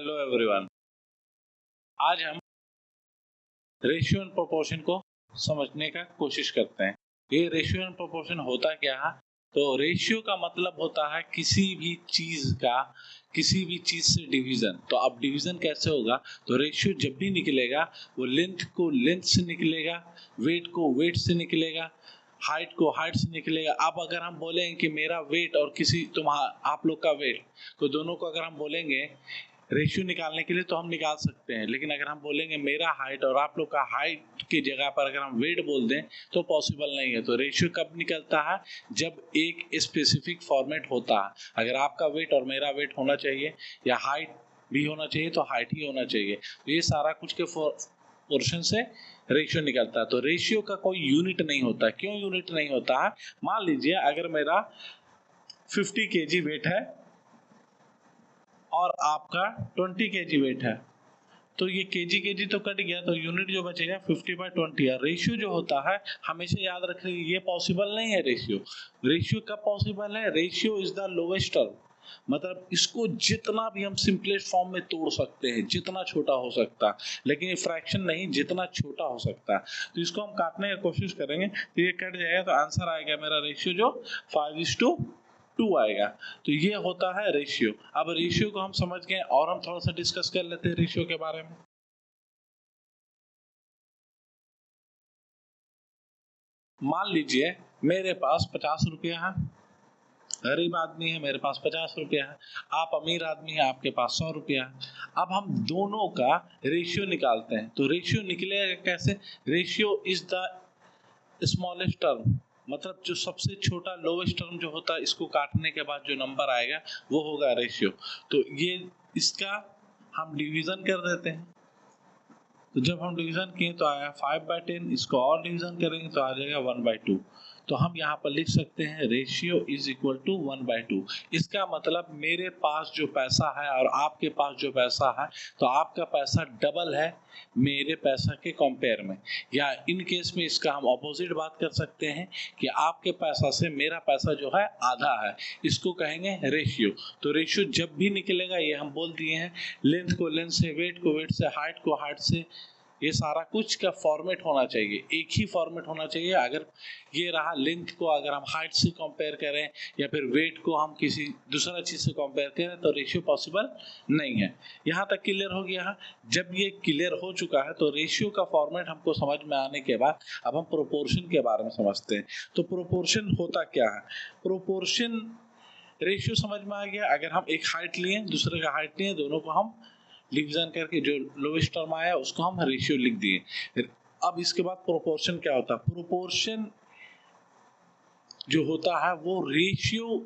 Hello everyone. आज हम ratio and proportion को समझने का कोशिश करते हैं। ये रेशियो एंड प्रोपोर्शन होता क्या है? तो रेशियो का मतलब होता है किसी भी चीज से डिवीजन। तो अब डिवीजन कैसे होगा? तो रेशियो जब भी निकलेगा वो लेंथ को लेंथ से निकलेगा, वेट को वेट से निकलेगा, हाइट को हाइट से निकलेगा। अब अगर हम बोलेंगे कि मेरा वेट और आप लोग का वेट, तो दोनों को अगर हम बोलेंगे रेशियो निकालने के लिए तो हम निकाल सकते हैं, लेकिन अगर हम बोलेंगे मेरा हाइट और आप लोग का हाइट की जगह पर अगर हम वेट बोल दें तो पॉसिबल नहीं है। तो रेशियो कब निकलता है? जब एक स्पेसिफिक फॉर्मेट होता है। अगर आपका वेट और मेरा वेट होना चाहिए या हाइट भी होना चाहिए तो हाइट ही होना चाहिए। तो ये सारा कुछ के पोर्शन से रेशियो निकलता है। तो रेशियो का कोई यूनिट नहीं होता। क्यों यूनिट नहीं होता है? मान लीजिए अगर मेरा 50 kg वेट है और आपका 20 kg वेट है, तो ये केजी तो कट गया, तो यूनिट जो बचेगा 50/20 है। रेशियो जो होता है हमेशा याद रखिए ये पॉसिबल नहीं है। रेशियो कब पॉसिबल है? Ratio is the lowest term. मतलब इसको जितना भी हम सिंपलेस्ट फॉर्म में तोड़ सकते हैं, जितना छोटा हो सकता है, लेकिन ये फ्रैक्शन नहीं, जितना छोटा हो सकता है। तो इसको हम काटने की कोशिश करेंगे तो ये कट जाएगा, तो आंसर आएगा मेरा रेशियो जो 5:2 आएगा। तो ये होता है रेशियो। अब रेशियो को हम समझ गए और हम थोड़ा सा डिस्कस कर लेते हैं रेशियो के बारे में। मान लीजिए मेरे पास 50 रुपया है, गरीब आदमी है, मेरे पास 50 रुपया है। आप अमीर आदमी है, आपके पास 100 रुपया है। अब हम दोनों का रेशियो निकालते हैं। तो रेशियो निकलेगा कैसे? Ratio is the smallest term, मतलब जो सबसे छोटा लोवेस्ट टर्म जो होता है, इसको काटने के बाद जो नंबर आएगा वो होगा रेशियो। तो ये इसका हम डिवीजन कर देते हैं। तो जब हम डिवीजन किए तो आया 5/10, इसको और डिवीजन करेंगे तो आ जाएगा 1/2। तो हम यहाँ पर लिख सकते हैं रेशियो इज इक्वल टू 1/2। इसका मतलब मेरे पास जो पैसा है और आपके पास जो पैसा है, तो आपका पैसा डबल है मेरे पैसा के कंपेयर में। या इन केस में इसका हम ऑपोजिट बात कर सकते हैं कि आपके पैसा से मेरा पैसा जो है आधा है, इसको कहेंगे रेशियो। तो रेशियो जब भी निकलेगा ये हम बोल दिए हैं, लेंथ को लेंथ से, वेट को वेट से, हाइट को हाइट से, ये सारा कुछ का फॉर्मेट होना चाहिए, एक ही फॉर्मेट होना चाहिए। अगर ये रहा लेंथ को अगर हम हाइट से कंपेयर करें या फिर वेट को हम किसी दूसरा चीज से कंपेयर करें तो रेशियो पॉसिबल नहीं है। यहाँ तक क्लियर हो गया। जब ये क्लियर हो चुका है तो रेशियो का फॉर्मेट हमको समझ में आने के बाद अब हम प्रोपोर्शन के बारे में समझते हैं। तो प्रोपोर्शन होता क्या है? प्रोपोर्शन, रेशियो समझ में आ गया। अगर हम एक हाइट लिए, दूसरे का हाइट लिए, दोनों को हम डिवीजन करके जो लोवेस्ट टर्म आया उसको हम रेशियो लिख दिए। अब इसके बाद प्रोपोर्शन क्या होता है? प्रोपोर्शन जो होता है वो रेशियो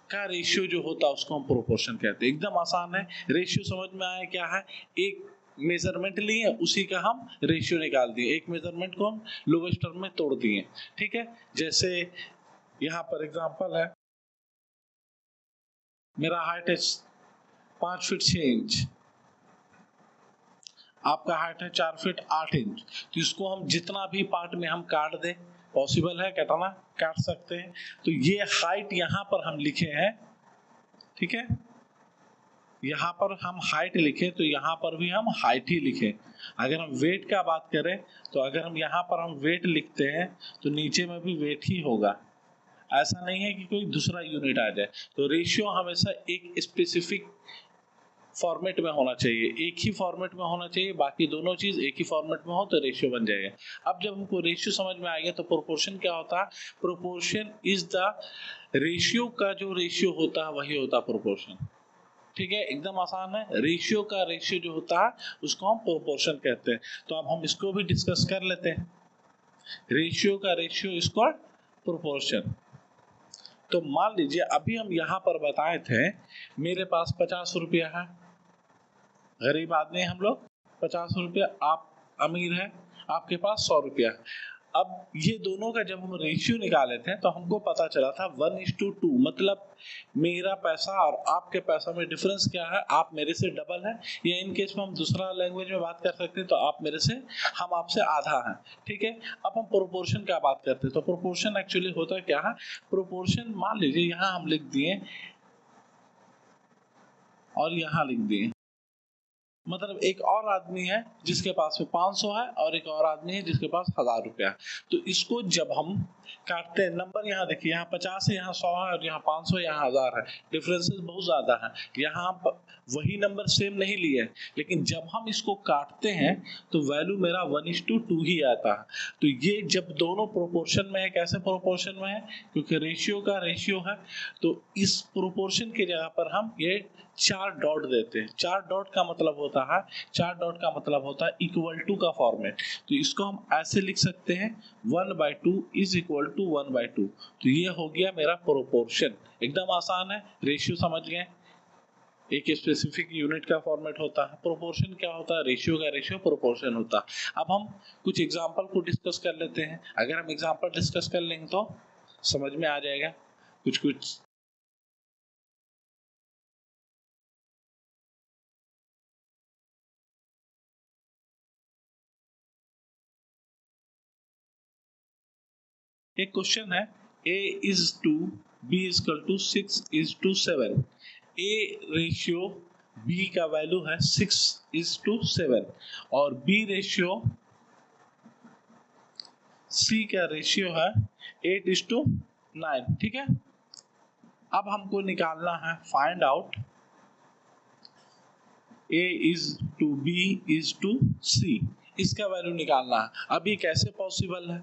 का रेशियो जो होता है उसको हम प्रोपोर्शन कहते हैं। एकदम आसान है। रेशियो समझ में आया क्या है? एक मेजरमेंट लिए, उसी का हम रेशियो निकाल दिए। एक मेजरमेंट को हम लोवेस्ट टर्म में तोड़ दिए। ठीक है, जैसे यहाँ पर एग्जांपल है, मेरा हाइट है 5 फीट 6 इंच, आपका हाइट है 4 फीट 8 इंच। तो इसको हम जितना भी पार्ट में हम काट दें, पॉसिबल है काटना, काट सकते हैं। तो ये हाइट यहाँ पर हम लिखे हैं, ठीक है, यहाँ पर हम हाइट लिखे तो यहाँ पर भी हम हाइट ही लिखे। अगर हम वेट का बात करें तो अगर हम यहाँ पर हम वेट लिखते हैं तो नीचे में भी वेट ही होगा। ऐसा नहीं है कि कोई दूसरा यूनिट आ जाए। तो रेशियो हमेशा एक स्पेसिफिक फॉर्मेट में होना चाहिए, एक ही फॉर्मेट में होना चाहिए। बाकी दोनों चीज एक ही फॉर्मेट में हो तो रेशियो बन जाएगा। अब जब हमको रेशियो समझ में आ गया तो प्रोपोर्शन क्या होता है? प्रोपोर्शन इज द रेशियो का जो रेशियो होता है वही होता है प्रोपोर्शन। ठीक है, एकदम आसान है। रेशियो का रेशियो जो होता है उसको हम प्रोपोर्शन कहते हैं। तो अब हम इसको भी डिस्कस कर लेते हैं। रेशियो का रेशियो इसको प्रोपोर्शन। तो मान लीजिए अभी हम यहाँ पर बताए थे मेरे पास 50 रुपया है, गरीब आदमी हम लोग, 50 रुपया, आप अमीर हैं, आपके पास 100 रुपया। अब ये दोनों का जब हम रेशियो निकाले थे तो हमको पता चला था 1:2, मतलब मेरा पैसा और आपके पैसा में डिफरेंस क्या है? आप मेरे से डबल है, या इन केस में हम दूसरा लैंग्वेज में बात कर सकते हैं तो आप मेरे से, हम आपसे आधा हैं। ठीक है, अब हम प्रोपोर्शन क्या बात करते हैं। तो प्रोपोर्शन एक्चुअली होता क्या है? प्रोपोर्शन मान लीजिए यहाँ हम लिख दिए और यहाँ लिख दिए, मतलब एक और आदमी है जिसके पास में 500 है और एक और आदमी है जिसके पास 1000 रुपया है। तो इसको जब हम काटते हैं, नंबर यहाँ देखिए, यहाँ 50 है, यहाँ 100 है और यहाँ 500 है, यहाँ 1000 है, डिफरेंसेस बहुत ज़्यादा है। यहाँ वही नंबर सेम नहीं लिए, लेकिन जब हम इसको काटते हैं तो वैल्यू मेरा 1:2 ही आता है। तो ये जब दोनों प्रोपोर्शन में है, कैसे प्रोपोर्शन में है, क्योंकि रेशियो का रेशियो है, तो इस प्रोपोर्शन की जगह पर हम ये 4 डॉट देते हैं। 4 डॉट का मतलब होता है, 4 डॉट का मतलब होता है इक्वल टू का फॉर्मेट। तो इसको हम ऐसे लिख सकते हैं 1/2 इज इक्वल टू 1/2। तो ये हो गया मेरा प्रोपोर्शन। एकदम आसान है, रेशियो समझ गए, एक स्पेसिफिक यूनिट का फॉर्मेट होता है। प्रोपोर्शन क्या होता है, रेशियो का रेशियो प्रोपोर्शन होता है। अब हम कुछ एग्जांपल को डिस्कस कर लेते हैं। अगर हम एग्जांपल डिस्कस कर लेंगे तो समझ में आ जाएगा कुछ कुछ। एक क्वेश्चन है, a is to b is equal to 6 is to 7। a ratio b का वैल्यू है 6 is to 7 और b रेशियो c का रेशियो है 8 is to 9। ठीक है, अब हमको निकालना है find out a is to b is to c, इसका वैल्यू निकालना है। अब ये कैसे पॉसिबल है,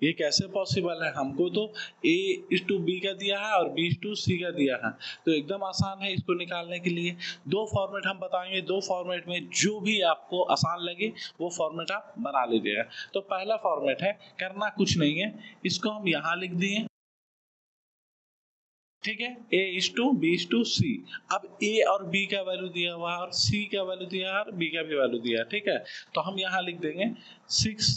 ये कैसे पॉसिबल है, हमको तो a is to b का दिया है और b is to c का दिया है, तो एकदम आसान है इसको निकालने के लिए। दो फॉर्मेट हम बताएंगे, दो फॉर्मेट में जो भी आपको आसान लगे वो फॉर्मेट आप बना लीजिएगा। तो पहला फॉर्मेट है, करना कुछ नहीं है, इसको हम यहाँ लिख दिए, ठीक है, a is to b is to c। अब a और b का वैल्यू दिया हुआ है और c का वैल्यू दिया है और b का भी वैल्यू दिया है, ठीक है। तो हम यहाँ लिख देंगे 6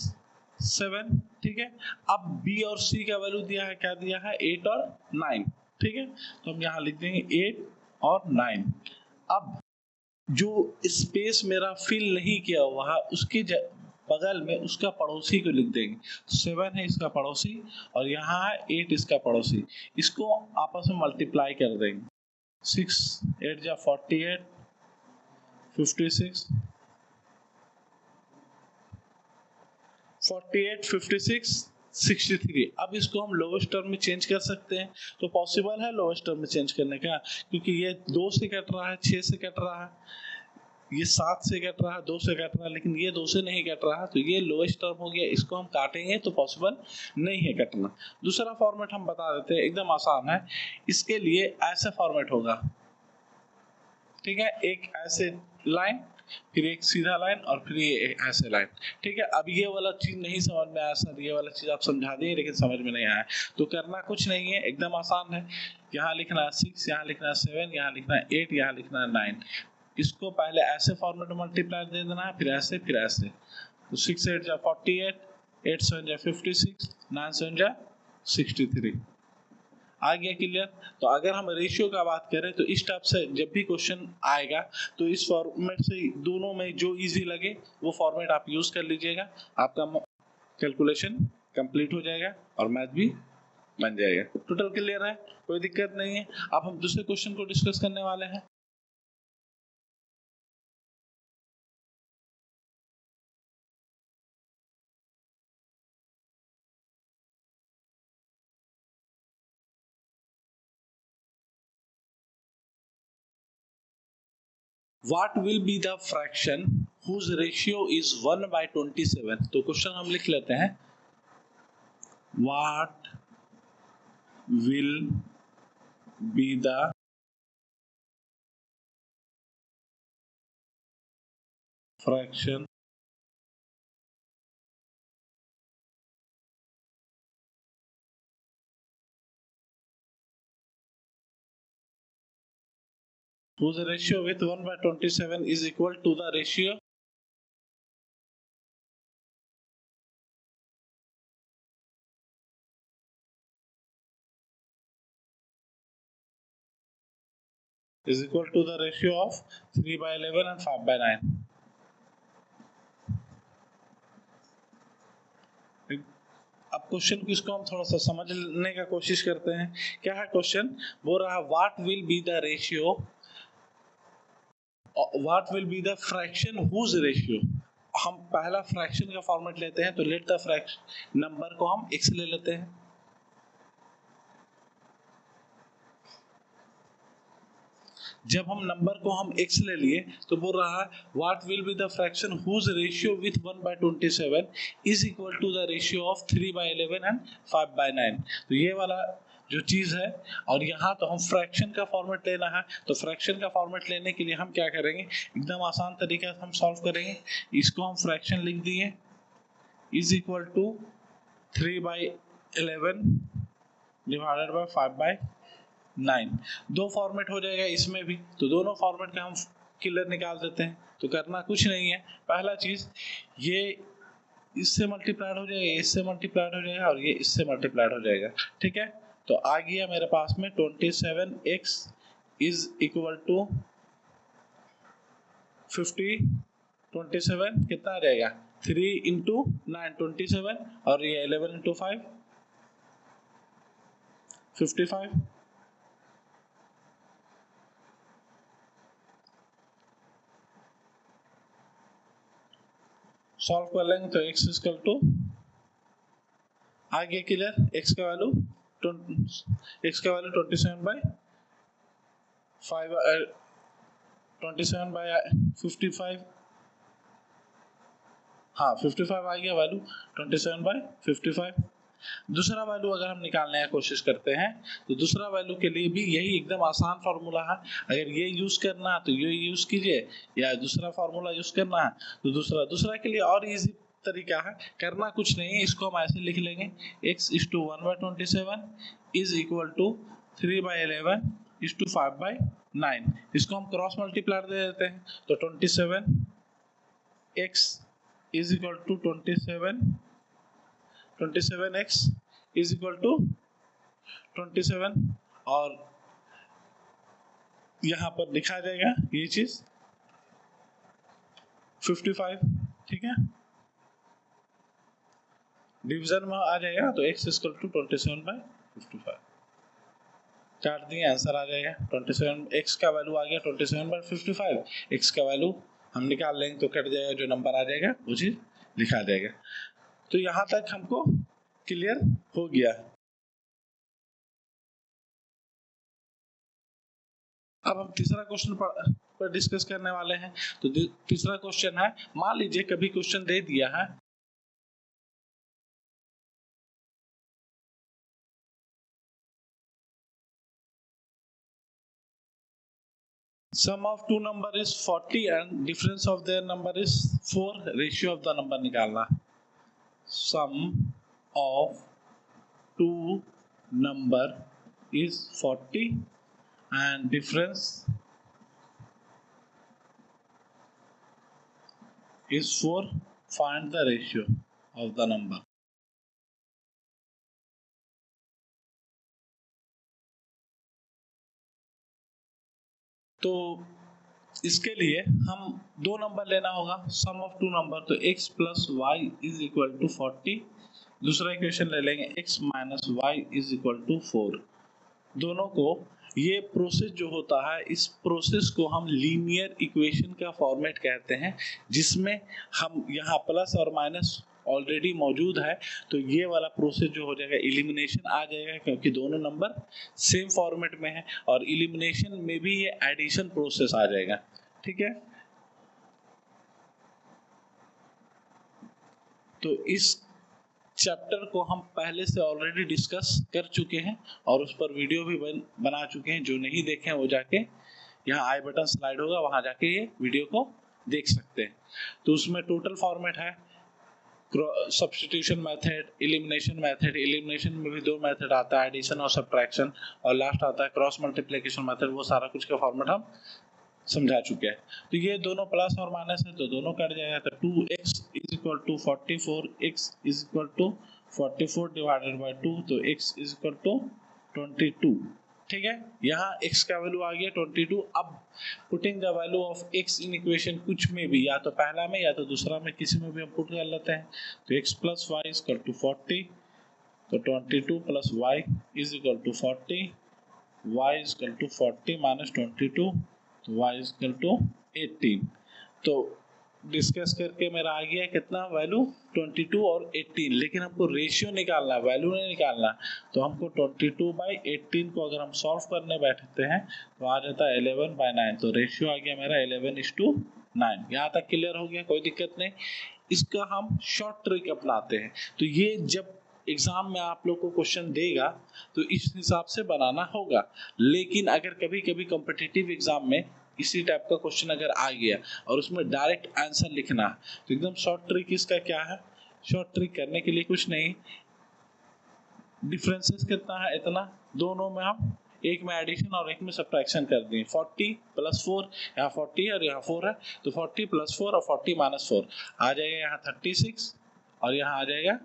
7, ठीक है। अब b और c का वैल्यू दिया है, क्या दिया है, 8 और 9, ठीक है। तो हम यहाँ लिख देंगे 8 और 9। अब जो स्पेस मेरा फिल नहीं किया हुआ है उसके बगल में उसका पड़ोसी को लिख देंगे। 7 है इसका पड़ोसी और यहाँ है 8 इसका पड़ोसी, इसको आपस में मल्टीप्लाई कर देंगे। 6 8 जा 48, 56, 48 56 63। अब इसको हम लोवेस्ट टर्म में चेंज कर सकते हैं, तो पॉसिबल है लोवेस्ट टर्म में चेंज करने का, क्योंकि ये 2 से कट रहा है, 6 से कट रहा है, ये 7 से कट रहा है, 2 से कट रहा है, लेकिन ये 2 से नहीं कट रहा है, तो ये लोएस्ट टर्म हो गया। इसको हम काटेंगे तो पॉसिबल नहीं है कटना। दूसरा फॉर्मेट हम बता देते हैं, एकदम आसान है। इसके लिए ऐसे फॉर्मेट होगा, ठीक है, एक ऐसे लाइन, फिर एक सीधा लाइन और फिर ये ऐसे लाइन, ठीक है। अब ये वाला चीज नहीं समझ में आया सर, ये वाला चीज आप समझा दिए लेकिन समझ में नहीं आया, तो करना कुछ नहीं है, एकदम आसान है। यहाँ लिखना है 6, यहाँ लिखना है 7, यहाँ लिखना है 8, यहाँ लिखना है 9। इसको पहले ऐसे फॉर्मेट में मल्टीप्लाई दे देना है, फिर ऐसे फिर ऐसे। तो 6 8 जा 48, 8 7 जा 56, 9 7 जा 63। आ गया क्लियर। तो अगर हम रेशियो का बात करें तो इस टाइप से जब भी क्वेश्चन आएगा तो इस फॉर्मेट से दोनों में जो इजी लगे वो फॉर्मेट आप यूज कर लीजिएगा, आपका कैलकुलेशन कंप्लीट हो जाएगा और मैथ भी बन जाएगा। टोटल क्लियर है, कोई दिक्कत नहीं है। अब हम दूसरे क्वेश्चन को डिस्कस करने वाले हैं। What will be the fraction whose ratio is 1/27? तो क्वेश्चन हम लिख लेते हैं, What will be the fraction whose ratio with 1/27 is equal to the ratio of 3/11 and 5/9। अब क्वेश्चन को इसको हम थोड़ा सा समझने का कोशिश करते हैं। क्या है क्वेश्चन, बोल रहा है what will be the ratio what will be the fraction whose ratio, हम पहला फ्रैक्शन का फॉर्मेट लेते हैं, तो लेट द फ्रैक्शन नंबर को हम x ले लेते हैं। जब हम नंबर को हम x ले लिए तो बोल रहा है what will be the fraction whose ratio with 1/27 is equal to the ratio of 3/11 and 5/9। तो ये वाला जो चीज है, और यहाँ तो हम फ्रैक्शन का फॉर्मेट लेना है, तो फ्रैक्शन का फॉर्मेट लेने के लिए हम क्या करेंगे, एकदम आसान तरीके से हम सॉल्व करेंगे। इसको हम फ्रैक्शन लिख दिए is equal to 3/11 divided by 5/9। दो फॉर्मेट हो जाएगा इसमें भी, तो दोनों फॉर्मेट का हम क्लियर निकाल देते हैं। तो करना कुछ नहीं है, पहला चीज ये इससे मल्टीप्लाइड हो जाएगा, इससे मल्टीप्लाइड हो जाएगा, और ये इससे मल्टीप्लाइड हो जाएगा। ठीक है, तो आ गया मेरे पास में 27x इज इक्वल टू 50। 27 कितना आ जाएगा, 3 इंटू 9 27, और ये 11 इंटू 5 55। सॉल्व कर लेंगे तो x इक्वल टू आगे क्लियर, x का वैल्यू 27/55, हाँ 55 आ गया वैल्यू 27/55। दूसरा वैल्यू अगर हम निकालने की कोशिश करते हैं तो दूसरा वैल्यू के लिए भी यही एकदम आसान फार्मूला है। अगर ये यूज करना है तो ये यूज कीजिए, या दूसरा फार्मूला यूज करना है तो दूसरा के लिए और इजी तरीका है, करना कुछ नहीं है, इसको हम ऐसे लिख लेंगे x is to 1/27 is equal to 3/11 is to 5/9। इसको हम क्रॉस मल्टीप्लाई दे देते हैं, तो 27x is equal to 27x is equal to 27, और यहां पर लिखा जाएगा ये चीज 55। ठीक है, डिवीजन में आ जाएगा तो x इक्वल टू 27/55 काट दिए, आंसर आ जाएगा 27। x का वैल्यू आ गया 27/55, x का वैल्यू हम निकाल लेंगे तो कट जाएगा, जो नंबर आ जाएगा वो चीज लिखा जाएगा। तो यहां तक हमको क्लियर हो गया। अब हम तीसरा क्वेश्चन पर डिस्कस करने वाले हैं। तो तीसरा क्वेश्चन है, मान लीजिए कभी क्वेश्चन दे दिया है sum of two number is 40 and difference of their number is 4, ratio of the number निकालना। sum of two number is 40 and difference is 4, find the ratio of the number। तो इसके लिए हम दो नंबर लेना होगा, सम ऑफ टू नंबर, तो x plus y is equal to 40, दूसरा इक्वेशन ले लेंगे x minus y is equal to 4। दोनों को ये प्रोसेस जो होता है, इस प्रोसेस को हम लीनियर इक्वेशन का फॉर्मेट कहते हैं, जिसमें हम यहाँ प्लस और माइनस ऑलरेडी मौजूद है, तो ये वाला प्रोसेस जो हो जाएगा इलिमिनेशन आ जाएगा, क्योंकि दोनों नंबर सेम फॉर्मेट में है, और इलिमिनेशन में भी ये एडिशन प्रोसेस आ जाएगा। ठीक है, तो इस चैप्टर को हम पहले से ऑलरेडी डिस्कस कर चुके हैं, और उस पर वीडियो भी बना चुके हैं। जो नहीं देखे हैं वो जाके यहाँ आई बटन स्लाइड होगा, वहां जाके ये वीडियो को देख सकते हैं। तो उसमें टोटल फॉर्मेट है substitution method, elimination method, elimination में भी दो मेथड आता है, एडिशन और सब्ट्रैक्शन, और लास्ट आता है क्रॉस मल्टीप्लिकेशन मेथड। वो सारा कुछ का फॉर्मेट हम समझा चुके हैं। तो ये दोनों प्लस और माइनस है तो दोनों कट जाएगा, तो 2x is equal to 44, x is equal to 44 divided by 2, तो x इज इक्वल टू 22। ठीक है, यहाँ x का वैल्यू आ गया 22। अब putting the value of x in equation, कुछ में भी, या तो पहला में या तो दूसरा में, किसी में भी हम पुट कर लेते हैं, तो x plus y is equal to 40, तो 22 plus y is equal to 40, y is equal to 40 minus 22, तो y इज इक्वल टू 18। तो डिस्कस करके मेरा आ गया कितना वैल्यू 22 और 18, लेकिन हमको रेशियो निकालना, वैल्यू नहीं निकालना। तो हमको 22/18 को अगर हम सॉल्व करने बैठते हैं तो आ जाता है 11/9। तो रेशियो आ गया मेरा 11:9। यहाँ तक क्लियर हो गया, कोई दिक्कत नहीं। इसका हम शॉर्ट ट्रिक अपनाते हैं। तो ये जब एग्जाम में आप लोग को क्वेश्चन देगा तो इस हिसाब से बनाना होगा। लेकिन अगर कभी कभी कॉम्पिटिटिव एग्जाम में इसी टाइप का क्वेश्चन अगर आ गया और उसमें डायरेक्ट आंसर लिखना है तो एकदम शॉर्ट ट्रिक इसका क्या है, शॉर्ट ट्रिक करने के लिए कुछ नहीं, डिफरेंसेस कितना है इतना, दोनों में हम एक में एडिशन और एक में सब्ट्रैक्शन कर दें। 40 + 4, यहाँ 40 और यहाँ 4 है, तो 40 + 4 और 40 - 4 आ जाएगा यहाँ 36, और यहाँ आ जाएगा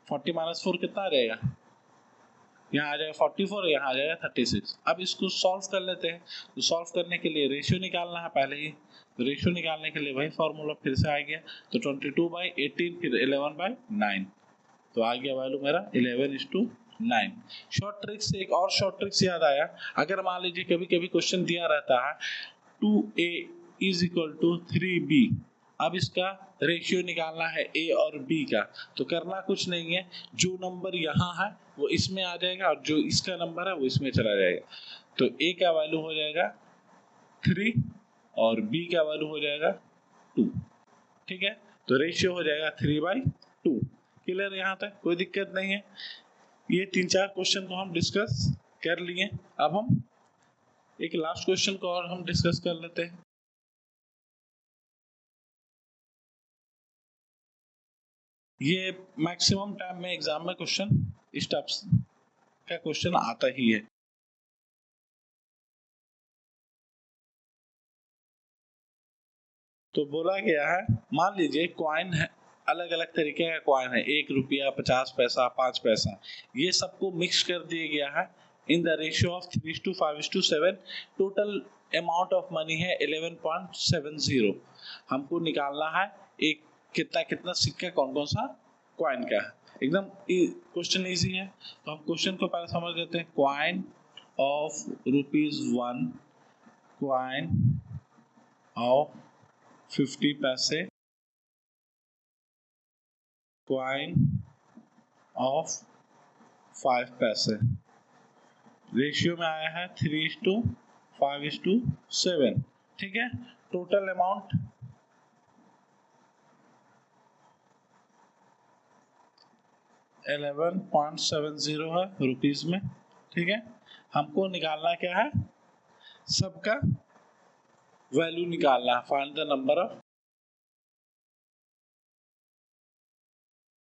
40 - 4 कितना आ जाएगा, यहाँ आ जाएगा 44, यहाँ आ जाएगा 36। अब इसको सॉल्व कर लेते हैं। तो सॉल्व करने के लिए रेशियो निकालना है पहले ही, तो रेशियो निकालने के लिए वही फॉर्मूला फिर से आ गया। तो 22/18 फिर 11/9, तो आ गया वैल्यू मेरा 11:9। शॉर्ट ट्रिक से एक और शॉर्ट ट्रिक से याद आया, अगर मान लीजिए कभी कभी क्वेश्चन दिया रहता है 2a = 3b, अब इसका रेशियो निकालना है a और b का। तो करना कुछ नहीं है, जो नंबर यहाँ है वो इसमें आ जाएगा और जो इसका नंबर है वो इसमें चला जाएगा। तो a का वैल्यू हो जाएगा 3 और b का वैल्यू हो जाएगा 2। ठीक है, तो रेशियो हो जाएगा 3/2। क्लियर, यहाँ तक कोई दिक्कत नहीं है। ये 3-4 क्वेश्चन को हम डिस्कस कर लिए। अब हम एक लास्ट क्वेश्चन को और हम डिस्कस कर लेते हैं। ये मैक्सिमम टाइम में एग्जाम में क्वेश्चन इस टाइप का क्वेश्चन आता ही है। तो बोला गया है, मान लीजिए कॉइन है, अलग अलग तरीके का कॉइन है, 1 रुपया, 50 पैसा, 5 पैसा, ये सबको मिक्स कर दिया गया है in the ratio of 3:5:7। Total amount of money है 11.70। हमको निकालना है एक कितना कितना सिक्का कौन कौन सा कॉइन का है। एकदम क्वेश्चन इजी है। तो हम क्वेश्चन को पहले समझ लेते हैं। कॉइन ऑफ ₹1, कॉइन ऑफ 50 पैसे, कॉइन ऑफ 5 पैसे। रेशियो में आया है 3:5:7। ठीक है, टोटल अमाउंट 11.70 है रुपीज में। ठीक है, हमको निकालना क्या है, सबका वैल्यू निकालना है। Find the number of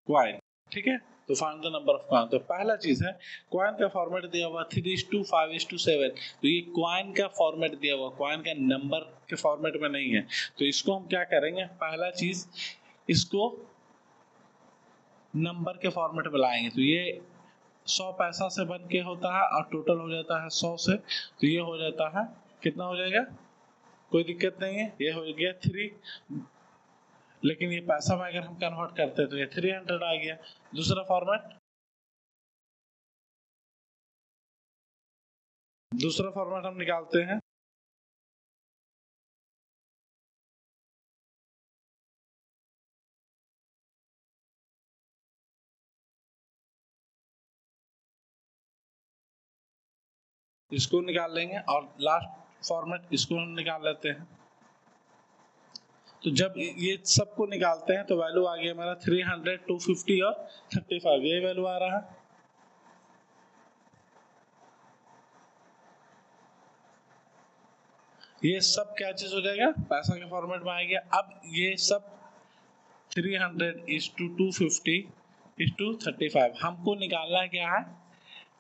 coin. ठीक है, तो find the number of coin. तो पहला चीज है, कॉइन का फॉर्मेट दिया हुआ 3:5:7। तो ये कॉइन का फॉर्मेट दिया हुआ, कॉइन का नंबर के फॉर्मेट में नहीं है। तो इसको हम क्या करेंगे, पहला चीज इसको नंबर के फॉर्मेट में लाएंगे। तो ये 100 पैसा से बन के होता है और टोटल हो जाता है 100 से। तो ये हो जाता है कितना हो जाएगा, कोई दिक्कत नहीं है, ये हो गया 3। लेकिन ये पैसा में अगर हम कन्वर्ट करते हैं तो ये 300 आ गया। दूसरा फॉर्मेट हम निकालते हैं। इसको निकाल लेंगे और लास्ट फॉर्मेट इसको हम निकाल लेते हैं। तो जब ये सबको निकालते हैं तो वैल्यू आ गया मेरा 300, 250 और 35, ये वैल्यू आ रहा है। ये सब क्या चीज हो जाएगा, पैसा के फॉर्मेट में आ गया। अब ये सब 300:250:35 हमको निकालना है क्या है,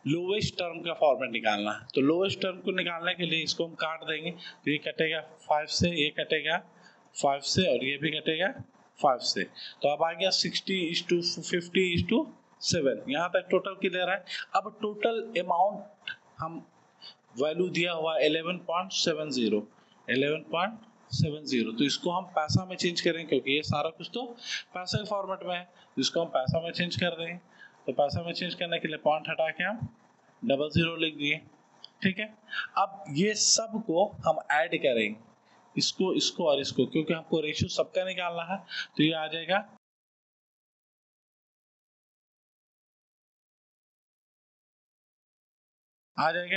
लोवेस्ट टर्म का फॉर्मेट निकालना है। तो लोवेस्ट टर्म को निकालने के लिए इसको हम काट देंगे। तो ये कटेगा 5 से, ये कटेगा 5 से और ये भी कटेगा 5 से। तो अब आ गया 60:50:7। यहाँ तक टोटल क्लियर है। अब टोटल अमाउंट हम वैल्यू दिया हुआ 11.70। तो इसको हम पैसा में चेंज करेंगे क्योंकि ये सारा कुछ तो पैसा के फॉर्मेट में है। तो इसको हम पैसा में चेंज कर देंगे। तो पैसा में चेंज करने के लिए पॉइंट हटा के हम 00 लिख दिए। ठीक है, अब ये सब को हम ऐड करेंगे। इसको, इसको और इसको, क्योंकि हमको रेशियो सबका निकालना है। तो ये आ जाएगा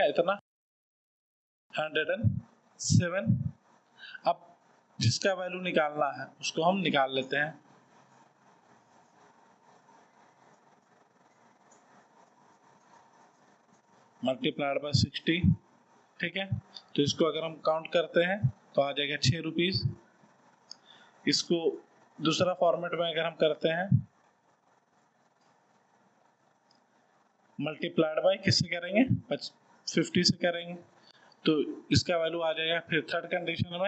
इतना 107। अब जिसका वैल्यू निकालना है उसको हम निकाल लेते हैं। मल्टीप्लाइड बाय 60, ठीक है। तो इसको अगर हम काउंट करते हैं तो आ जाएगा 6 रुपीज। इसको दूसरा फॉर्मेट में अगर हम करते हैं, मल्टीप्लाइड बाय किससे करेंगे, 50 से करेंगे, तो इसका वैल्यू आ जाएगा। फिर थर्ड कंडीशन में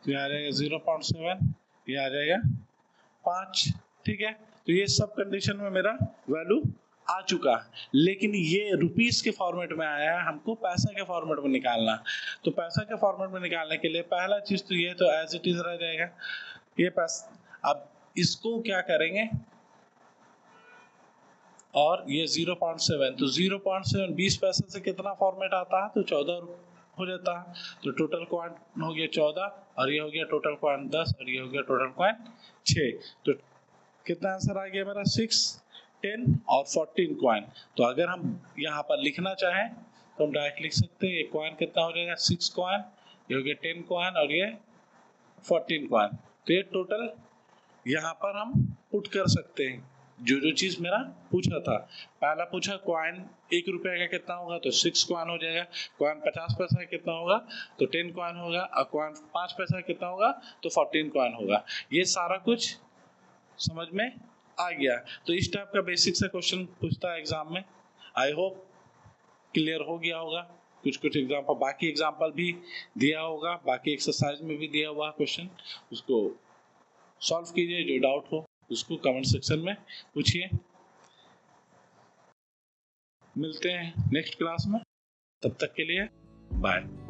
तो ये आ जाएगा 0.7, ये आ जाएगा 5, ठीक है। तो ये सब कंडीशन में मेरा वैल्यू आ चुका है, लेकिन ये रुपीस के फॉर्मेट में आया है, हमको पैसा के फॉर्मेट में निकालना। तो पैसा के फॉर्मेट में निकालने के लिए पहला चीज तो ये तो एज इट इज रह जाएगा ये पैसा। अब इसको क्या करेंगे, और ये 0.7, तो 0.7 20 पैसे से कितना फॉर्मेट आता है, तो 14 हो जाता है। तो टोटल क्वांट हो गया 14, और ये हो गया टोटल क्वांट 10, और ये हो गया टोटल क्वांट 6। तो कितना आंसर आ गया मेरा, 6, 10 और 14 कॉइन। तो अगर हम यहाँ पर लिखना चाहें तो हम डायरेक्ट लिख सकते हैं। ये कॉइन कितना हो जाएगा, 6 कॉइन, ये हो गया 10 कॉइन, और ये 14 कॉइन। तो ये टोटल यहाँ पर हम पुट कर सकते हैं जो जो चीज मेरा पूछा था। पहला पूछा कॉइन 1 रुपए का कितना होगा, तो 6 कॉइन हो जाएगा। कॉइन 50 पैसा का कितना होगा, तो 10 कॉइन होगा। और कॉइन 5 पैसा का कितना होगा, तो 14 कॉइन होगा। ये सारा कुछ समझ में आ गया। तो इस टाइप का बेसिक सा क्वेश्चन पूछता है एग्जाम में। आई होप क्लियर हो गया होगा। कुछ कुछ एग्जाम्पल, बाकी एग्जाम्पल भी दिया होगा, बाकी एक्सरसाइज में भी दिया हुआ क्वेश्चन, उसको सॉल्व कीजिए। जो डाउट हो उसको कमेंट सेक्शन में पूछिए। मिलते हैं नेक्स्ट क्लास में, तब तक के लिए बाय।